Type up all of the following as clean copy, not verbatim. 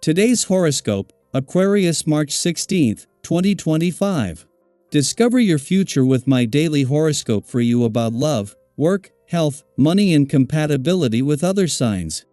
Today's horoscope, Aquarius March 16, 2025. Discover your future with my daily horoscope for you about love, work, health, money and compatibility with other signs.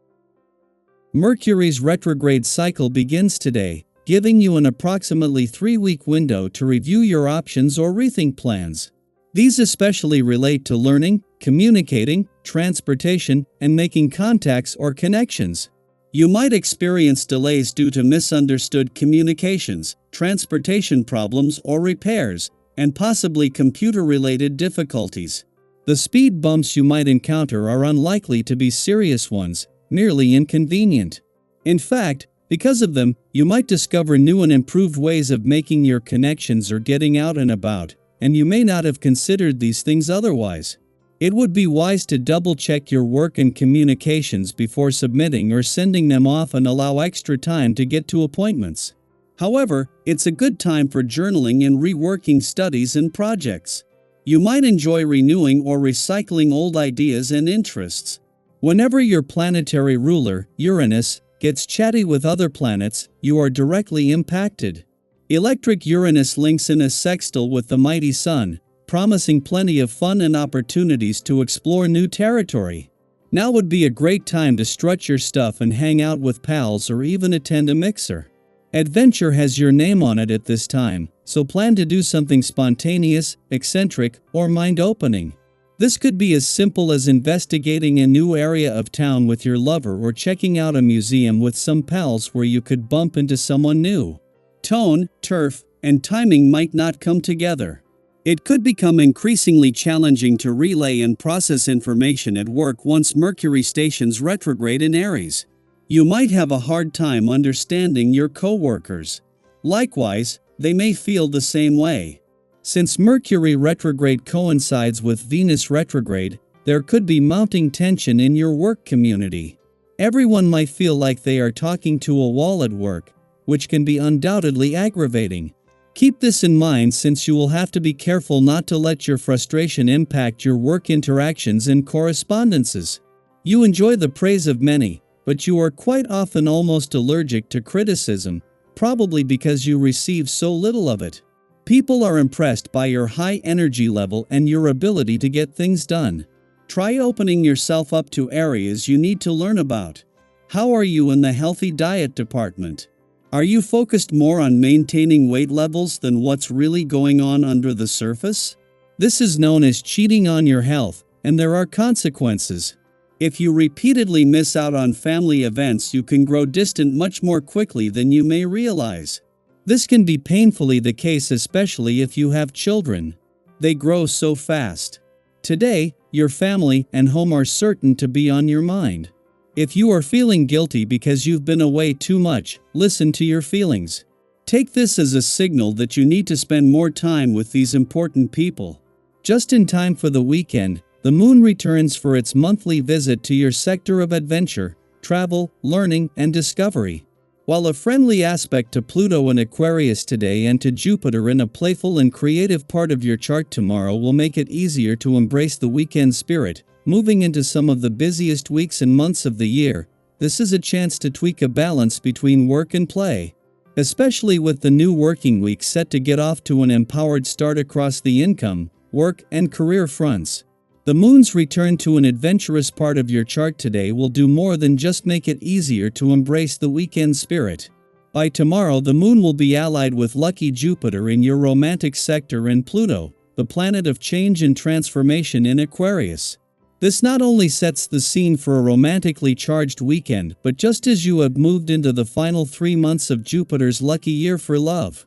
Mercury's retrograde cycle begins today, giving you an approximately 3-week window to review your options or rethink plans. These especially relate to learning, communicating, transportation, and making contacts or connections. You might experience delays due to misunderstood communications, transportation problems or repairs, and possibly computer-related difficulties. The speed bumps you might encounter are unlikely to be serious ones, merely inconvenient. In fact, because of them, you might discover new and improved ways of making your connections or getting out and about, and you may not have considered these things otherwise. It would be wise to double-check your work and communications before submitting or sending them off and allow extra time to get to appointments. However, it's a good time for journaling and reworking studies and projects. You might enjoy renewing or recycling old ideas and interests. Whenever your planetary ruler, Uranus, gets chatty with other planets, you are directly impacted. Electric Uranus links in a sextile with the mighty Sun, promising plenty of fun and opportunities to explore new territory. Now would be a great time to strut your stuff and hang out with pals or even attend a mixer. Adventure has your name on it at this time, so plan to do something spontaneous, eccentric, or mind-opening. This could be as simple as investigating a new area of town with your lover or checking out a museum with some pals where you could bump into someone new. Tone, turf, and timing might not come together. It could become increasingly challenging to relay and process information at work once Mercury stations retrograde in Aries. You might have a hard time understanding your coworkers. Likewise, they may feel the same way. Since Mercury retrograde coincides with Venus retrograde, there could be mounting tension in your work community. Everyone might feel like they are talking to a wall at work, which can be undoubtedly aggravating. Keep this in mind since you will have to be careful not to let your frustration impact your work interactions and correspondences. You enjoy the praise of many, but you are quite often almost allergic to criticism, probably because you receive so little of it. People are impressed by your high energy level and your ability to get things done. Try opening yourself up to areas you need to learn about. How are you in the healthy diet department? Are you focused more on maintaining weight levels than what's really going on under the surface? This is known as cheating on your health, and there are consequences. If you repeatedly miss out on family events, you can grow distant much more quickly than you may realize. This can be painfully the case, especially if you have children. They grow so fast. Today, your family and home are certain to be on your mind. If you are feeling guilty because you've been away too much, listen to your feelings. Take this as a signal that you need to spend more time with these important people. Just in time for the weekend, the moon returns for its monthly visit to your sector of adventure, travel, learning, and discovery. While a friendly aspect to Pluto in Aquarius today and to Jupiter in a playful and creative part of your chart tomorrow will make it easier to embrace the weekend spirit, moving into some of the busiest weeks and months of the year, this is a chance to tweak a balance between work and play. Especially with the new working week set to get off to an empowered start across the income, work, and career fronts. The moon's return to an adventurous part of your chart today will do more than just make it easier to embrace the weekend spirit. By tomorrow, the moon will be allied with lucky Jupiter in your romantic sector and Pluto, the planet of change and transformation in Aquarius. This not only sets the scene for a romantically charged weekend, but just as you have moved into the final 3 months of Jupiter's lucky year for love.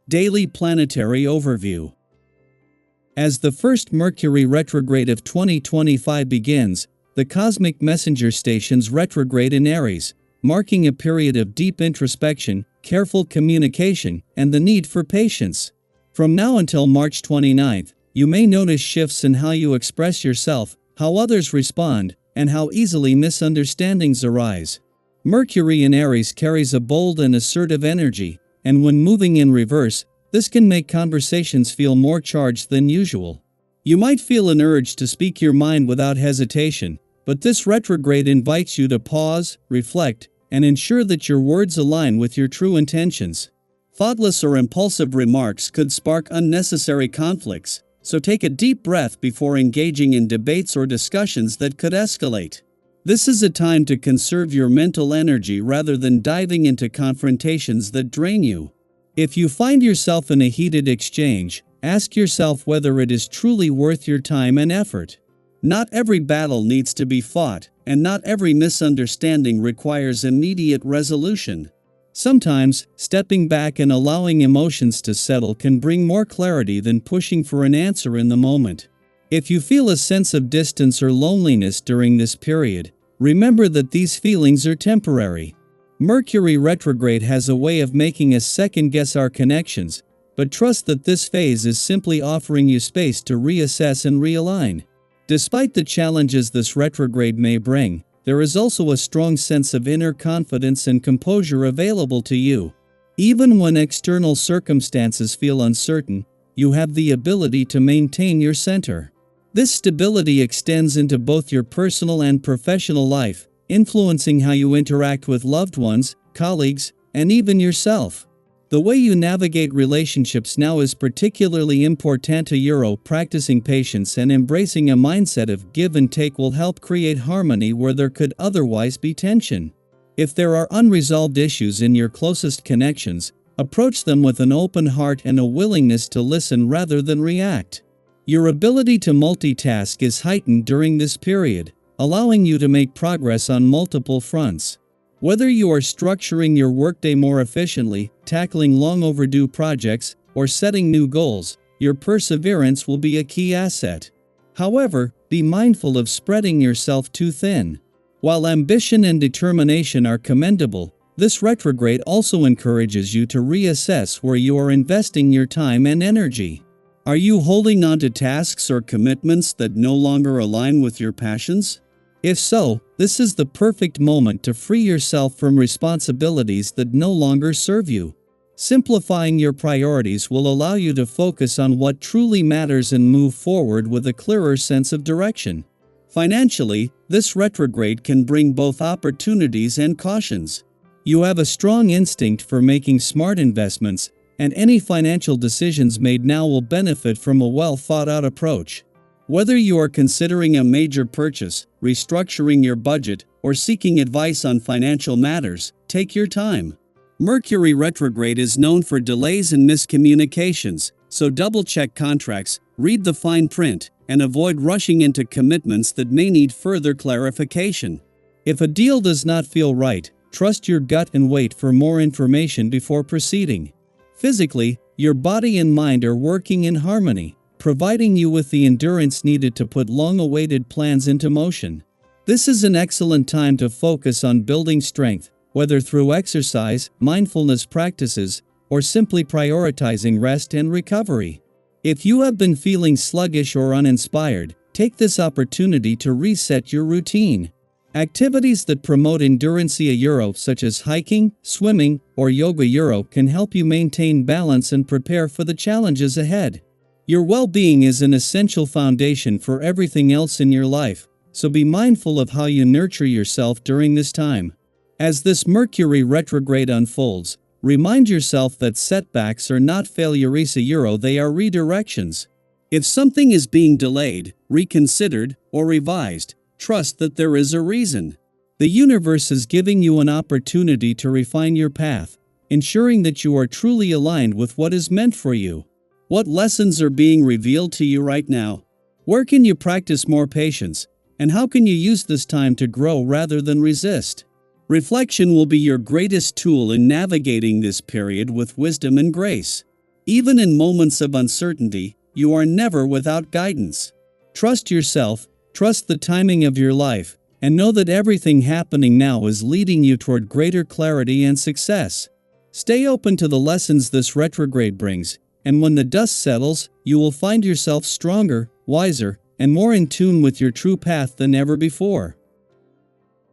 Daily Planetary Overview. As the first Mercury retrograde of 2025 begins, the cosmic messenger stations retrograde in Aries, marking a period of deep introspection, careful communication, and the need for patience. From now until March 29th, you may notice shifts in how you express yourself, how others respond, and how easily misunderstandings arise. Mercury in Aries carries a bold and assertive energy, and when moving in reverse, this can make conversations feel more charged than usual. You might feel an urge to speak your mind without hesitation, but this retrograde invites you to pause, reflect, and ensure that your words align with your true intentions. Thoughtless or impulsive remarks could spark unnecessary conflicts, so take a deep breath before engaging in debates or discussions that could escalate. This is a time to conserve your mental energy rather than diving into confrontations that drain you. If you find yourself in a heated exchange, ask yourself whether it is truly worth your time and effort. Not every battle needs to be fought, and not every misunderstanding requires immediate resolution. Sometimes, stepping back and allowing emotions to settle can bring more clarity than pushing for an answer in the moment. If you feel a sense of distance or loneliness during this period, remember that these feelings are temporary. Mercury retrograde has a way of making us second-guess our connections, but trust that this phase is simply offering you space to reassess and realign. Despite the challenges this retrograde may bring, there is also a strong sense of inner confidence and composure available to you. Even when external circumstances feel uncertain, you have the ability to maintain your center. This stability extends into both your personal and professional life, influencing how you interact with loved ones, colleagues, and even yourself. The way you navigate relationships now is particularly important. Practicing patience and embracing a mindset of give and take will help create harmony where there could otherwise be tension. If there are unresolved issues in your closest connections, approach them with an open heart and a willingness to listen rather than react. Your ability to multitask is heightened during this period, allowing you to make progress on multiple fronts. Whether you are structuring your workday more efficiently, tackling long overdue projects, or setting new goals, your perseverance will be a key asset. However, be mindful of spreading yourself too thin. While ambition and determination are commendable, this retrograde also encourages you to reassess where you are investing your time and energy. Are you holding on to tasks or commitments that no longer align with your passions? If so, this is the perfect moment to free yourself from responsibilities that no longer serve you. Simplifying your priorities will allow you to focus on what truly matters and move forward with a clearer sense of direction. Financially, this retrograde can bring both opportunities and cautions. You have a strong instinct for making smart investments, and any financial decisions made now will benefit from a well-thought-out approach. Whether you are considering a major purchase, restructuring your budget, or seeking advice on financial matters, take your time. Mercury retrograde is known for delays and miscommunications, so double-check contracts, read the fine print, and avoid rushing into commitments that may need further clarification. If a deal does not feel right, trust your gut and wait for more information before proceeding. Physically, your body and mind are working in harmony, providing you with the endurance needed to put long-awaited plans into motion. This is an excellent time to focus on building strength, whether through exercise, mindfulness practices, or simply prioritizing rest and recovery. If you have been feeling sluggish or uninspired, take this opportunity to reset your routine. Activities that promote endurance such as hiking, swimming, or yoga can help you maintain balance and prepare for the challenges ahead. Your well-being is an essential foundation for everything else in your life, so be mindful of how you nurture yourself during this time. As this Mercury retrograde unfolds, remind yourself that setbacks are not failures, they are redirections. If something is being delayed, reconsidered, or revised, trust that there is a reason. The universe is giving you an opportunity to refine your path, ensuring that you are truly aligned with what is meant for you. What lessons are being revealed to you right now? Where can you practice more patience? And how can you use this time to grow rather than resist? Reflection will be your greatest tool in navigating this period with wisdom and grace. Even in moments of uncertainty, you are never without guidance. Trust yourself, trust the timing of your life, and know that everything happening now is leading you toward greater clarity and success. Stay open to the lessons this retrograde brings, and when the dust settles, you will find yourself stronger, wiser, and more in tune with your true path than ever before.